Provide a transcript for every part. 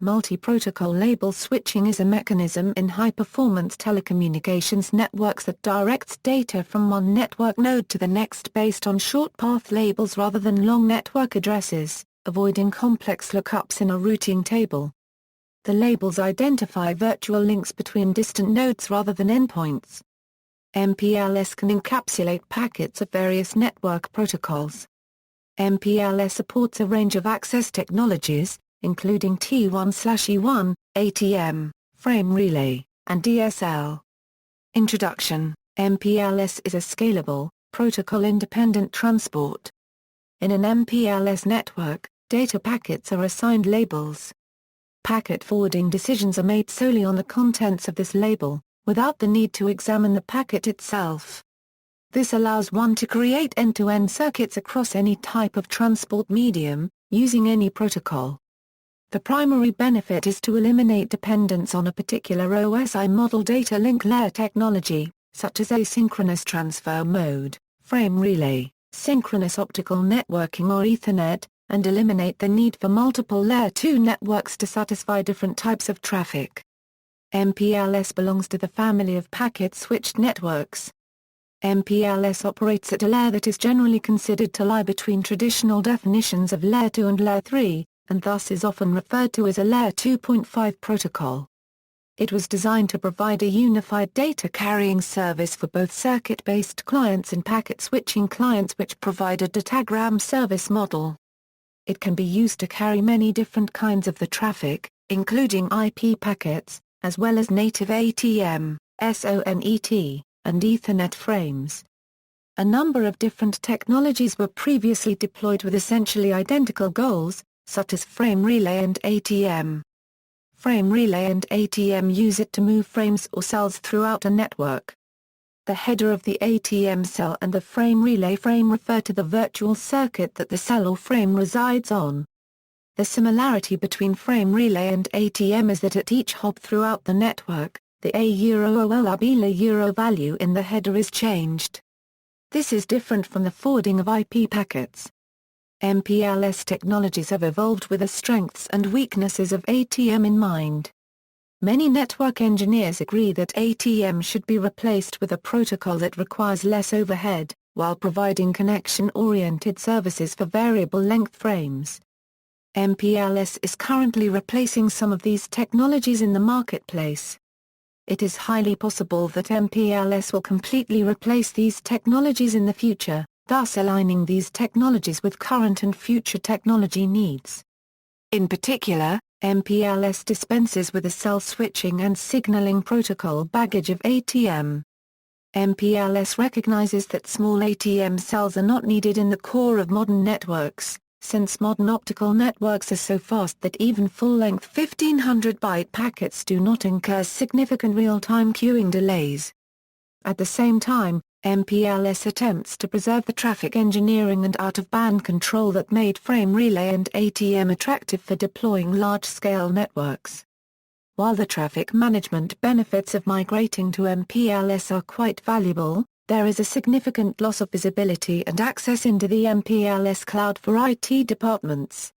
Multiprotocol label switching is a mechanism in high-performance telecommunications networks that directs data from one network node to the next based on short path labels rather than long network addresses, avoiding complex lookups in a routing table. The labels identify virtual links between distant nodes rather than endpoints. MPLS can encapsulate packets of various network protocols. MPLS supports a range of access technologies, including T1/E1, ATM, frame relay, and DSL. Introduction: MPLS is a scalable, protocol-independent transport. In an MPLS network, data packets are assigned labels. Packet forwarding decisions are made solely on the contents of this label, without the need to examine the packet itself. This allows one to create end-to-end circuits across any type of transport medium, using any protocol. The primary benefit is to eliminate dependence on a particular OSI model data link layer technology, such as asynchronous transfer mode, frame relay, synchronous optical networking or Ethernet, and eliminate the need for multiple Layer 2 networks to satisfy different types of traffic. MPLS belongs to the family of packet-switched networks. MPLS operates at a layer that is generally considered to lie between traditional definitions of Layer 2 and Layer 3, and thus is often referred to as a Layer 2.5 protocol. It was designed to provide a unified data carrying service for both circuit-based clients and packet-switching clients which provide a datagram service model. It can be used to carry many different kinds of the traffic, including IP packets, as well as native ATM, SONET, and Ethernet frames. A number of different technologies were previously deployed with essentially identical goals, such as frame relay and ATM. Frame relay and ATM use it to move frames or cells throughout a network. The header of the ATM cell and the frame relay frame refer to the virtual circuit that the cell or frame resides on. The similarity between frame relay and ATM is that at each hop throughout the network, the A-OLRB value in the header is changed. This is different from the forwarding of IP packets. MPLS technologies have evolved with the strengths and weaknesses of ATM in mind. Many network engineers agree that ATM should be replaced with a protocol that requires less overhead, while providing connection-oriented services for variable length frames. MPLS is currently replacing some of these technologies in the marketplace. It is highly possible that MPLS will completely replace these technologies in the future, thus aligning these technologies with current and future technology needs. In particular, MPLS dispenses with the cell switching and signaling protocol baggage of ATM. MPLS recognizes that small ATM cells are not needed in the core of modern networks, since modern optical networks are so fast that even full-length 1500-byte packets do not incur significant real-time queuing delays. At the same time, MPLS attempts to preserve the traffic engineering and out-of-band control that made frame relay and ATM attractive for deploying large-scale networks. While the traffic management benefits of migrating to MPLS are quite valuable, there is a significant loss of visibility and access into the MPLS cloud for IT departments.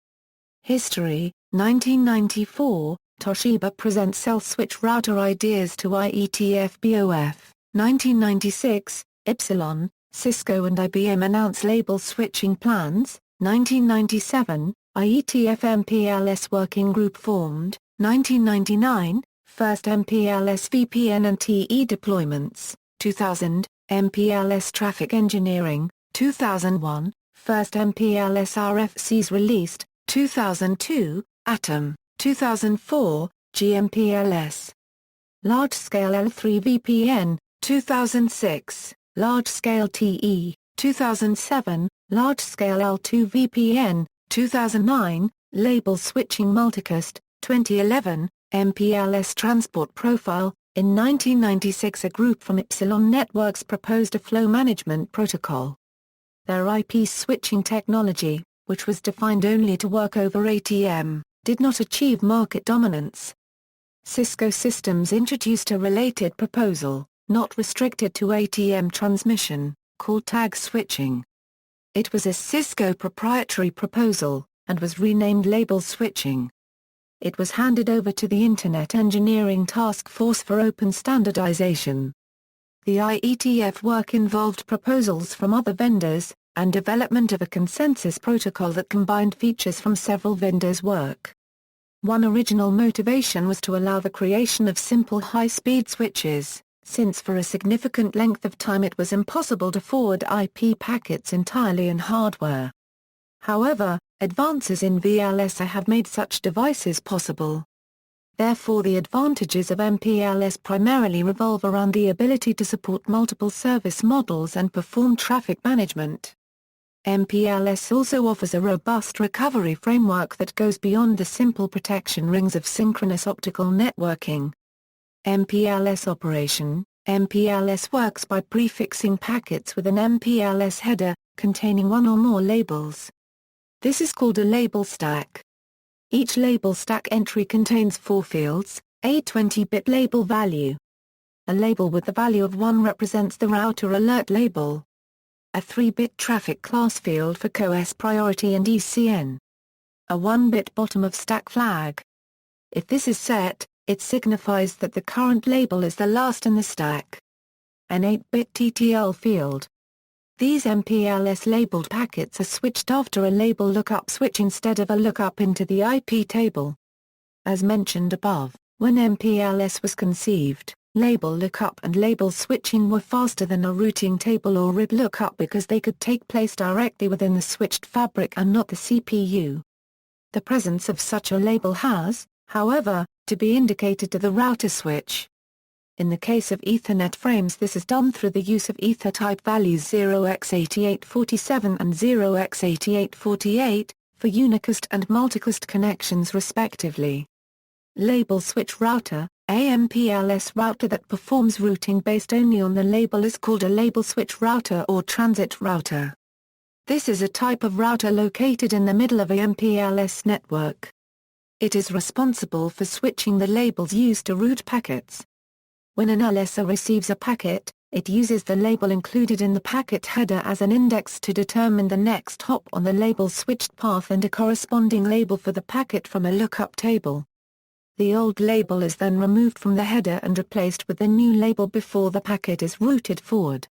History: 1994, Toshiba presents cell switch router ideas to IETF-BOF. 1996, Epsilon, Cisco and IBM announce label switching plans. 1997, IETF MPLS working group formed. 1999, first MPLS VPN and TE deployments. 2000, MPLS traffic engineering. 2001, first MPLS RFCs released. 2002, Atom. 2004, GMPLS. Large-scale L3 VPN. 2006, large-scale TE, 2007, large-scale L2 VPN, 2009, label switching multicast, 2011, MPLS transport profile. In 1996 a group from Epsilon Networks proposed a flow management protocol. Their IP switching technology, which was defined only to work over ATM, did not achieve market dominance. Cisco Systems introduced a related proposal, not restricted to ATM transmission, called tag switching. It was a Cisco proprietary proposal, and was renamed label switching. It was handed over to the Internet Engineering Task Force for open standardization. The IETF work involved proposals from other vendors, and development of a consensus protocol that combined features from several vendors' work. One original motivation was to allow the creation of simple high-speed switches, since for a significant length of time it was impossible to forward IP packets entirely in hardware. However, advances in VLSI have made such devices possible. Therefore, the advantages of MPLS primarily revolve around the ability to support multiple service models and perform traffic management. MPLS also offers a robust recovery framework that goes beyond the simple protection rings of synchronous optical networking. Mpls Operation. MPLS works by prefixing packets with an MPLS header, containing one or more labels. This is called a label stack. Each label stack entry contains 4 fields, a 20-bit label value. A label with the value of 1 represents the router alert label. A 3-bit traffic class field for COS priority and ECN. A 1-bit bottom of stack flag. If this is set, it signifies that the current label is the last in the stack. An 8-bit TTL field. These MPLS-labeled packets are switched after a label lookup switch instead of a lookup into the IP table. As mentioned above, when MPLS was conceived, label lookup and label switching were faster than a routing table or RIB lookup because they could take place directly within the switched fabric and not the CPU. The presence of such a label has, however, to be indicated to the router switch. In the case of Ethernet frames, this is done through the use of ether type values 0x8847 and 0x8848, for unicast and multicast connections respectively. Label switch router. A MPLS router that performs routing based only on the label is called a label switch router or transit router. This is a type of router located in the middle of a MPLS network. It is responsible for switching the labels used to route packets. When an LSA receives a packet, it uses the label included in the packet header as an index to determine the next hop on the label switched path and a corresponding label for the packet from a lookup table. The old label is then removed from the header and replaced with the new label before the packet is routed forward.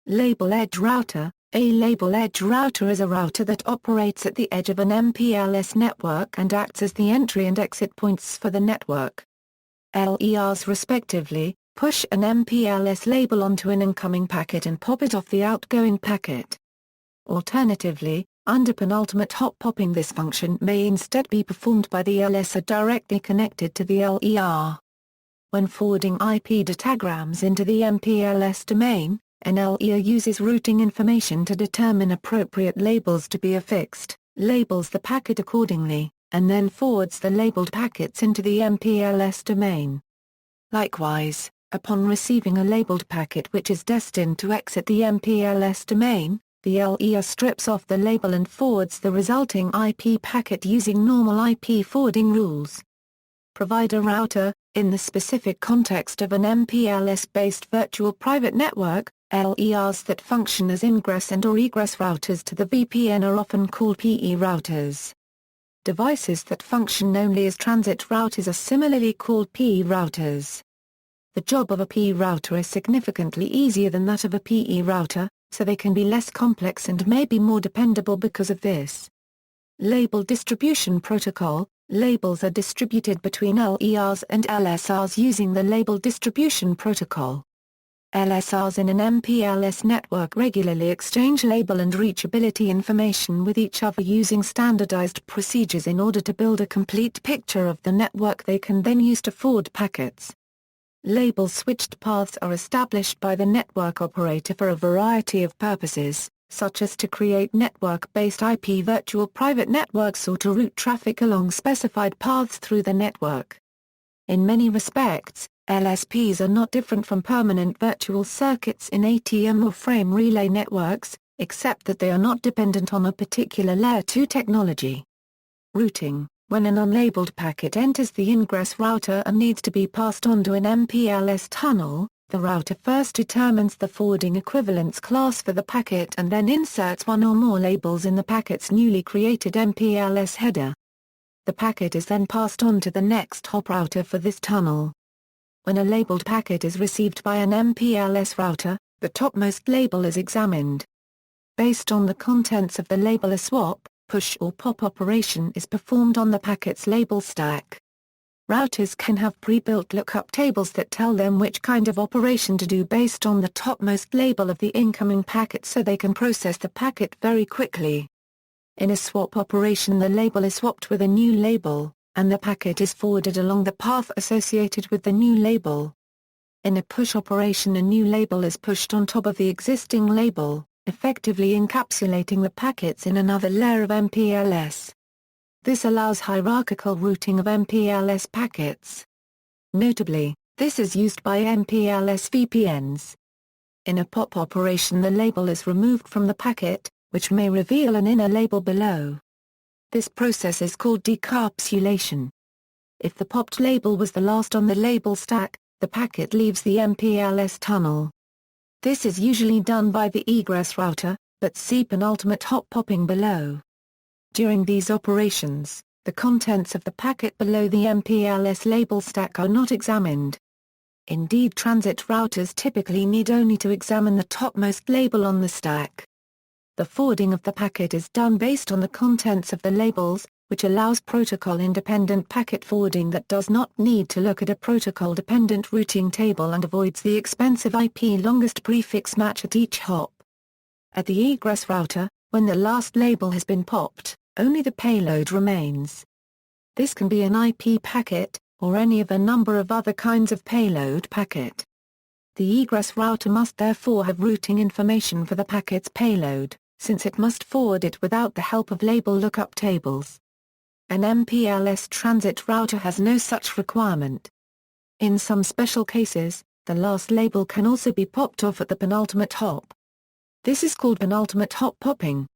Label Edge Router. A label edge router is a router that operates at the edge of an MPLS network and acts as the entry and exit points for the network. LERs respectively, push an MPLS label onto an incoming packet and pop it off the outgoing packet. Alternatively, under penultimate hop popping, this function may instead be performed by the LSA directly connected to the LER. When forwarding IP datagrams into the MPLS domain, an LER uses routing information to determine appropriate labels to be affixed, labels the packet accordingly, and then forwards the labeled packets into the MPLS domain. Likewise, upon receiving a labeled packet which is destined to exit the MPLS domain, the LER strips off the label and forwards the resulting IP packet using normal IP forwarding rules. Provider router. In the specific context of an MPLS-based virtual private network, LERs that function as ingress and or egress routers to the VPN are often called PE routers. Devices that function only as transit routers are similarly called PE routers. The job of a PE router is significantly easier than that of a PE router, so they can be less complex and may be more dependable because of this. Label Distribution Protocol. Labels are distributed between LERs and LSRs using the Label Distribution Protocol. LSRs in an MPLS network regularly exchange label and reachability information with each other using standardized procedures in order to build a complete picture of the network they can then use to forward packets. Label switched paths are established by the network operator for a variety of purposes, such as to create network-based IP virtual private networks or to route traffic along specified paths through the network. In many respects, LSPs are not different from permanent virtual circuits in ATM or frame relay networks, except that they are not dependent on a particular Layer 2 technology. Routing. When an unlabeled packet enters the ingress router and needs to be passed on to an MPLS tunnel, the router first determines the forwarding equivalence class for the packet and then inserts one or more labels in the packet's newly created MPLS header. the packet is then passed on to the next hop router for this tunnel. When a labeled packet is received by an MPLS router, the topmost label is examined. Based on the contents of the label, a swap, push or pop operation is performed on the packet's label stack. Routers can have pre-built lookup tables that tell them which kind of operation to do based on the topmost label of the incoming packet, so they can process the packet very quickly. In a swap operation, the label is swapped with a new label, and the packet is forwarded along the path associated with the new label. In a push operation, a new label is pushed on top of the existing label, effectively encapsulating the packets in another layer of MPLS. This allows hierarchical routing of MPLS packets. Notably, this is used by MPLS VPNs. In a pop operation, the label is removed from the packet, which may reveal an inner label below. This process is called decapsulation. If the popped label was the last on the label stack, the packet leaves the MPLS tunnel. This is usually done by the egress router, but see penultimate hop popping below. During these operations, the contents of the packet below the MPLS label stack are not examined. Indeed, transit routers typically need only to examine the topmost label on the stack. The forwarding of the packet is done based on the contents of the labels, which allows protocol-independent packet forwarding that does not need to look at a protocol-dependent routing table and avoids the expensive IP longest prefix match at each hop. At the egress router, when the last label has been popped, only the payload remains. This can be an IP packet, or any of a number of other kinds of payload packet. The egress router must therefore have routing information for the packet's payload, since it must forward it without the help of label lookup tables. An MPLS transit router has no such requirement. In some special cases, the last label can also be popped off at the penultimate hop. This is called penultimate hop popping.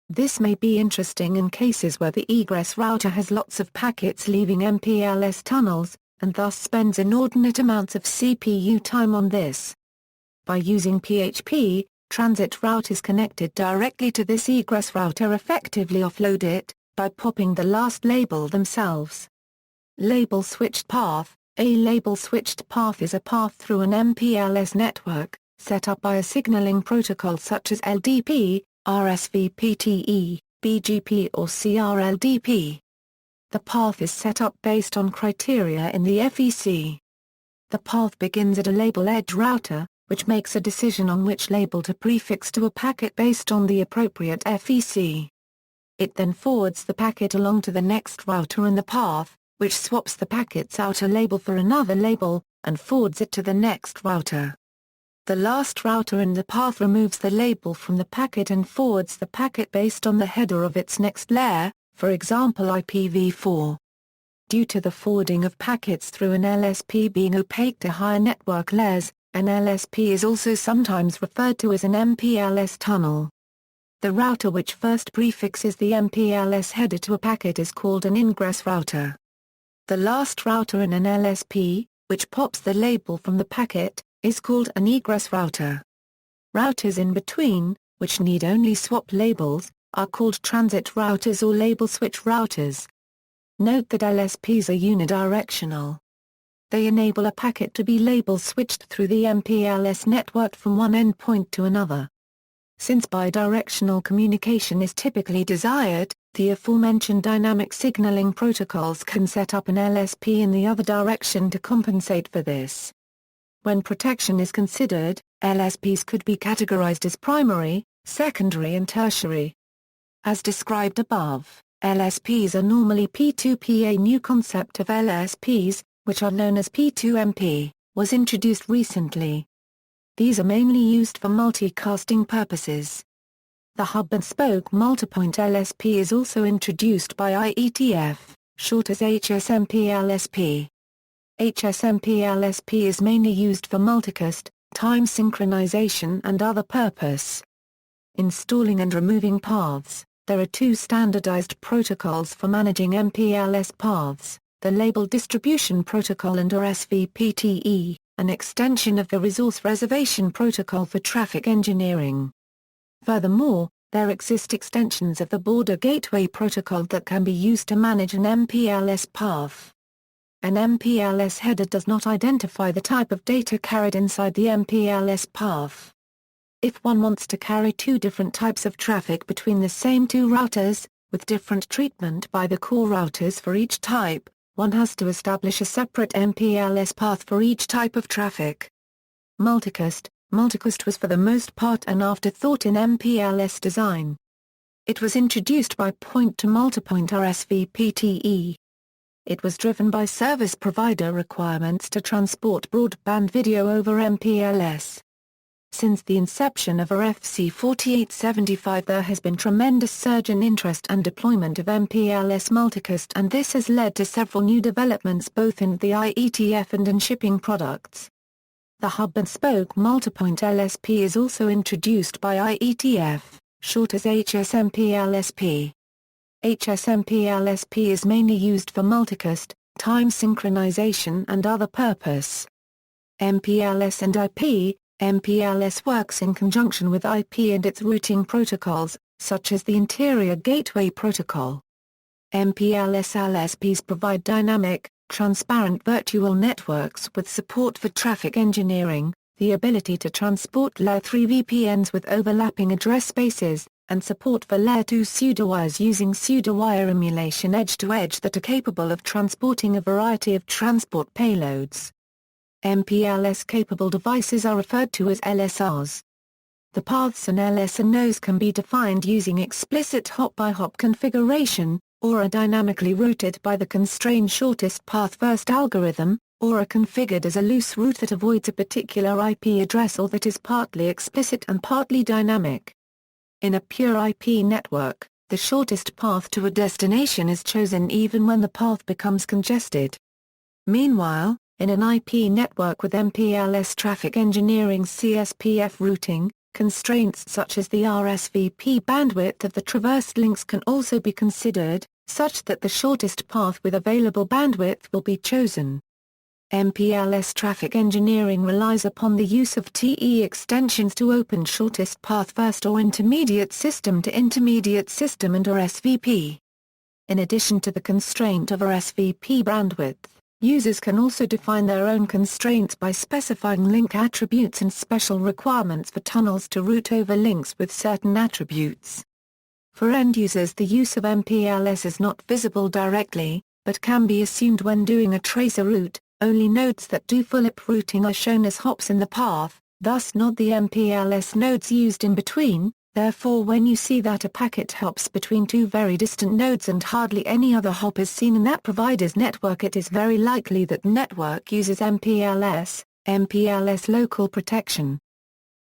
This may be interesting in cases where the egress router has lots of packets leaving MPLS tunnels, and thus spends inordinate amounts of CPU time on this. By using PHP, transit routers connected directly to this egress router effectively offload it, by popping the last label themselves. Label switched path. A label switched path is a path through an MPLS network, set up by a signaling protocol such as LDP, RSVPTE, BGP or CRLDP. The path is set up based on criteria in the FEC. The path begins at a label edge router, which makes a decision on which label to prefix to a packet based on the appropriate FEC. It then forwards the packet along to the next router in the path, which swaps the packet's outer label for another label, and forwards it to the next router. The last router in the path removes the label from the packet and forwards the packet based on the header of its next layer, for example IPv4. Due to the forwarding of packets through an LSP being opaque to higher network layers, an LSP is also sometimes referred to as an MPLS tunnel. The router which first prefixes the MPLS header to a packet is called an ingress router. The last router in an LSP, which pops the label from the packet, is called an egress router. Routers in between, which need only swap labels, are called transit routers or label switch routers. Note that LSPs are unidirectional. They enable a packet to be label switched through the MPLS network from one endpoint to another. Since bidirectional communication is typically desired, the aforementioned dynamic signaling protocols can set up an LSP in the other direction to compensate for this. When protection is considered, LSPs could be categorized as primary, secondary and tertiary. As described above, LSPs are normally P2P. A new concept of LSPs, which are known as P2MP, was introduced recently. These are mainly used for multicasting purposes. The hub-and-spoke multipoint LSP is also introduced by IETF, short as HSMP-LSP. HSMP-LSP is mainly used for multicast, time synchronization and other purpose. Installing and removing paths. There are two standardized protocols for managing MPLS paths, the Label Distribution Protocol and RSVPTE, an extension of the Resource Reservation Protocol for traffic engineering. Furthermore, there exist extensions of the Border Gateway Protocol that can be used to manage an MPLS path. An MPLS header does not identify the type of data carried inside the MPLS path. If one wants to carry two different types of traffic between the same two routers, with different treatment by the core routers for each type, one has to establish a separate MPLS path for each type of traffic. Multicast was for the most part an afterthought in MPLS design. It was introduced by point-to-multipoint RSVPTE. It was driven by service provider requirements to transport broadband video over MPLS. Since the inception of RFC 4875 there has been tremendous surge in interest and deployment of MPLS multicast, and this has led to several new developments both in the IETF and in shipping products. The hub-and-spoke multipoint LSP is also introduced by IETF, short as HSMPLSP. HSMPLSP is mainly used for multicast, time synchronization and other purpose. MPLS and IP. MPLS works in conjunction with IP and its routing protocols, such as the Interior Gateway Protocol. MPLS LSPs provide dynamic, transparent virtual networks with support for traffic engineering, the ability to transport Layer 3 VPNs with overlapping address spaces, and support for Layer 2 pseudowires using pseudowire emulation edge-to-edge that are capable of transporting a variety of transport payloads. MPLS-capable devices are referred to as LSRs. The paths an LSR knows can be defined using explicit hop-by-hop configuration, or are dynamically routed by the constrained shortest path first algorithm, or are configured as a loose route that avoids a particular IP address or that is partly explicit and partly dynamic. In a pure IP network, the shortest path to a destination is chosen even when the path becomes congested. Meanwhile, in an IP network with MPLS traffic engineering CSPF routing, constraints such as the RSVP bandwidth of the traversed links can also be considered, such that the shortest path with available bandwidth will be chosen. MPLS traffic engineering relies upon the use of TE extensions to open shortest path first or intermediate system to intermediate system and RSVP. In addition to the constraint of RSVP bandwidth, users can also define their own constraints by specifying link attributes and special requirements for tunnels to route over links with certain attributes. For end users, the use of MPLS is not visible directly, but can be assumed when doing a tracer route. Only nodes that do full-hop routing are shown as hops in the path, thus not the MPLS nodes used in between. Therefore, when you see that a packet hops between two very distant nodes and hardly any other hop is seen in that provider's network, it is very likely that the network uses MPLS local protection.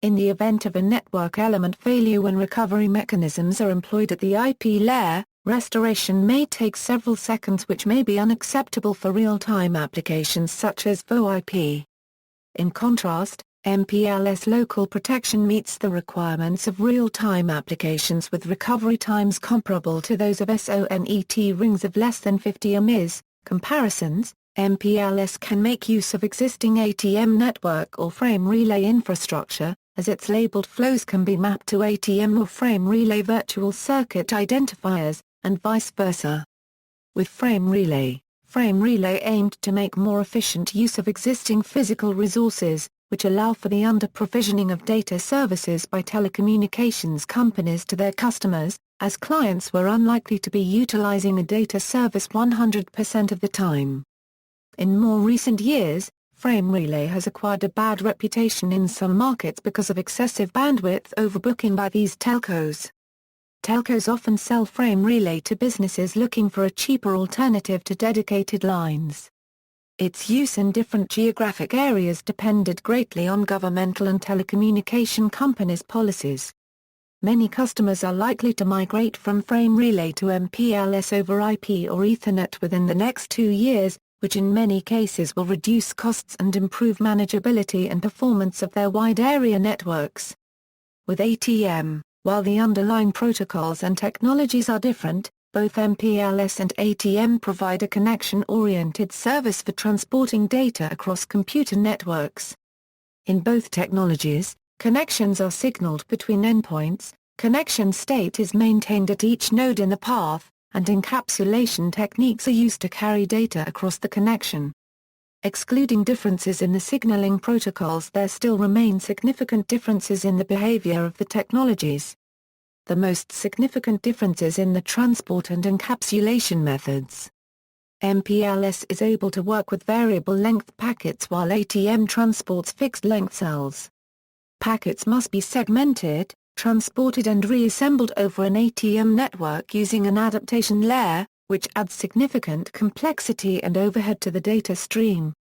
In the event of a network element failure when recovery mechanisms are employed at the IP layer, restoration may take several seconds, which may be unacceptable for real-time applications such as VoIP. In contrast, MPLS local protection meets the requirements of real-time applications with recovery times comparable to those of SONET rings of less than 50 ms. Comparisons: MPLS can make use of existing ATM network or frame relay infrastructure, as its labeled flows can be mapped to ATM or frame relay virtual circuit identifiers, and vice versa. With frame relay aimed to make more efficient use of existing physical resources, which allow for the under-provisioning of data services by telecommunications companies to their customers, as clients were unlikely to be utilizing a data service 100% of the time. In more recent years, frame relay has acquired a bad reputation in some markets because of excessive bandwidth overbooking by these telcos. Telcos often sell frame relay to businesses looking for a cheaper alternative to dedicated lines. Its use in different geographic areas depended greatly on governmental and telecommunication companies' policies. Many customers are likely to migrate from frame relay to MPLS over IP or Ethernet within the next 2 years, which in many cases will reduce costs and improve manageability and performance of their wide area networks. With ATM, while the underlying protocols and technologies are different, both MPLS and ATM provide a connection-oriented service for transporting data across computer networks. In both technologies, connections are signaled between endpoints, Connection state is maintained at each node in the path, and encapsulation techniques are used to carry data across the connection. Excluding differences in the signaling protocols, there still remain significant differences in the behavior of the technologies. The most significant differences in the transport and encapsulation methods. MPLS is able to work with variable length packets while ATM transports fixed length cells. Packets must be segmented, transported and reassembled over an ATM network using an adaptation layer, which adds significant complexity and overhead to the data stream.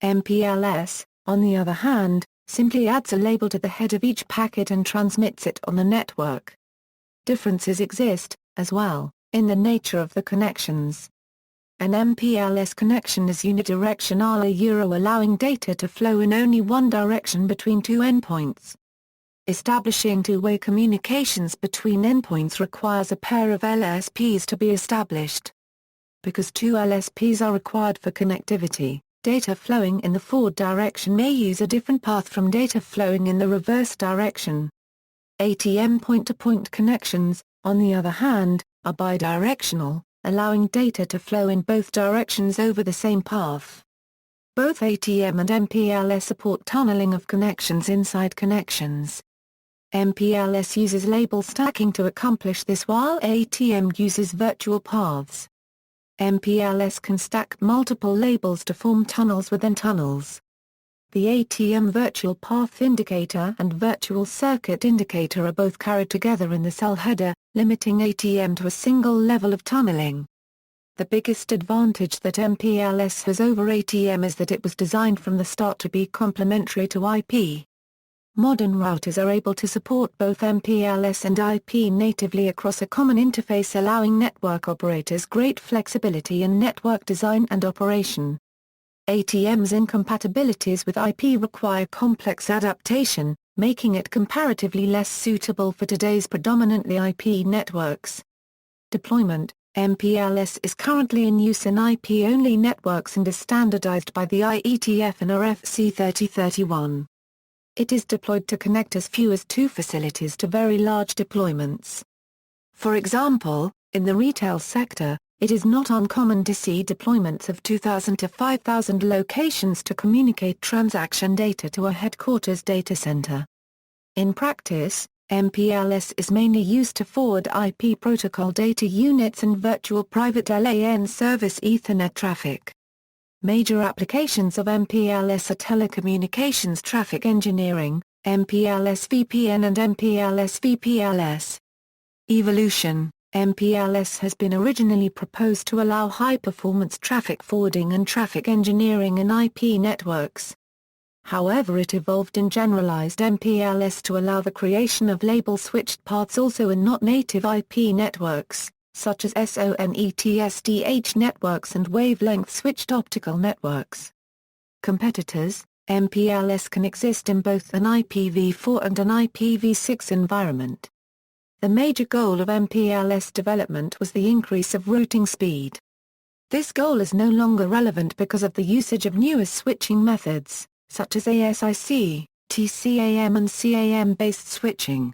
MPLS, on the other hand, simply adds a label to the head of each packet and transmits it on the network. Differences exist, as well, in the nature of the connections. An MPLS connection is unidirectional, allowing data to flow in only one direction between two endpoints. Establishing two-way communications between endpoints requires a pair of LSPs to be established. Because two LSPs are required for connectivity, data flowing in the forward direction may use a different path from data flowing in the reverse direction. ATM point-to-point connections, on the other hand, are bidirectional, allowing data to flow in both directions over the same path. Both ATM and MPLS support tunneling of connections inside connections. MPLS uses label stacking to accomplish this while ATM uses virtual paths. MPLS can stack multiple labels to form tunnels within tunnels. The ATM virtual path indicator and virtual circuit indicator are both carried together in the cell header, limiting ATM to a single level of tunneling. The biggest advantage that MPLS has over ATM is that it was designed from the start to be complementary to IP. Modern routers are able to support both MPLS and IP natively across a common interface, allowing network operators great flexibility in network design and operation. ATM's incompatibilities with IP require complex adaptation, making it comparatively less suitable for today's predominantly IP networks. Deployment: MPLS is currently in use in IP-only networks and is standardized by the IETF and RFC 3031. It is deployed to connect as few as 2 facilities to very large deployments. For example, in the retail sector, it is not uncommon to see deployments of 2,000 to 5,000 locations to communicate transaction data to a headquarters data center. In practice, MPLS is mainly used to forward IP protocol data units and virtual private LAN service Ethernet traffic. Major applications of MPLS are telecommunications traffic engineering, MPLS VPN and MPLS VPLS. Evolution: MPLS has been originally proposed to allow high-performance traffic forwarding and traffic engineering in IP networks. However, it evolved in generalized MPLS to allow the creation of label-switched paths also in not-native IP networks, such as SONET/SDH networks and wavelength-switched optical networks. Competitors: MPLS can exist in both an IPv4 and an IPv6 environment. The major goal of MPLS development was the increase of routing speed. This goal is no longer relevant because of the usage of newer switching methods, such as ASIC, TCAM and CAM-based switching.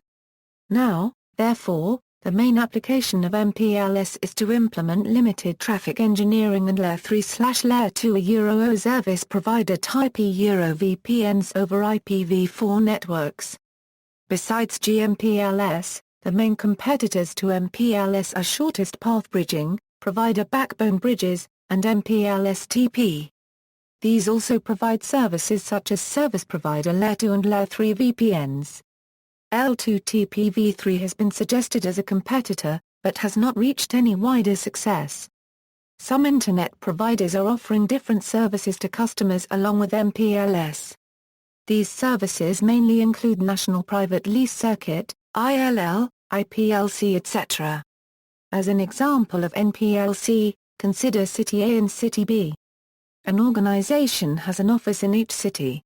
Now, therefore, the main application of MPLS is to implement limited traffic engineering and Layer 3/Layer 2 Euro service provider type Euro VPNs over IPv4 networks. Besides GMPLS, the main competitors to MPLS are shortest path bridging, provider backbone bridges, and MPLS-TP. These also provide services such as service provider Layer 2 and Layer 3 VPNs. L2TPv3 has been suggested as a competitor, but has not reached any wider success. Some Internet providers are offering different services to customers along with MPLS. These services mainly include National Private Lease Circuit, ILL, IPLC etc. As an example of NPLC, consider City A and City B. An organization has an office in each city.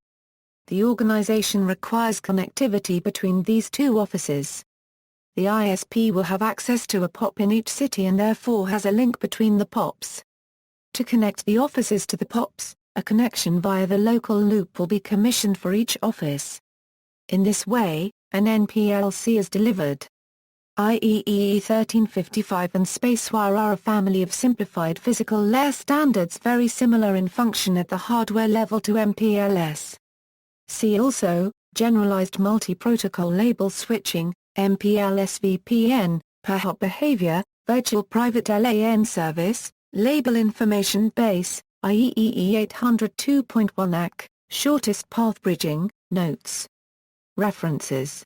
The organization requires connectivity between these two offices. The ISP will have access to a POP in each city and therefore has a link between the POPs. To connect the offices to the POPs, a connection via the local loop will be commissioned for each office. In this way, an NPLC is delivered. IEEE 1355 and SpaceWire are a family of simplified physical layer standards very similar in function at the hardware level to MPLS. See also, Generalized Multiprotocol Label Switching, MPLS VPN, per-hop behavior, Virtual Private LAN Service, Label Information Base, IEEE 802.1 AC, Shortest Path Bridging, Notes. References.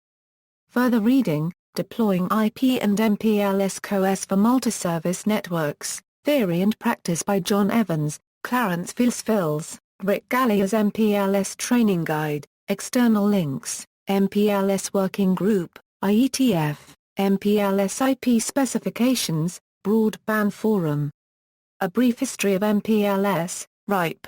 Further reading, Deploying IP and MPLS CoS for Multi-Service Networks, Theory and Practice by John Evans, Clarence Fils, Rick Gallier's MPLS Training Guide, External links, MPLS Working Group, IETF, MPLS IP Specifications, Broadband Forum. A Brief History of MPLS, RIPE.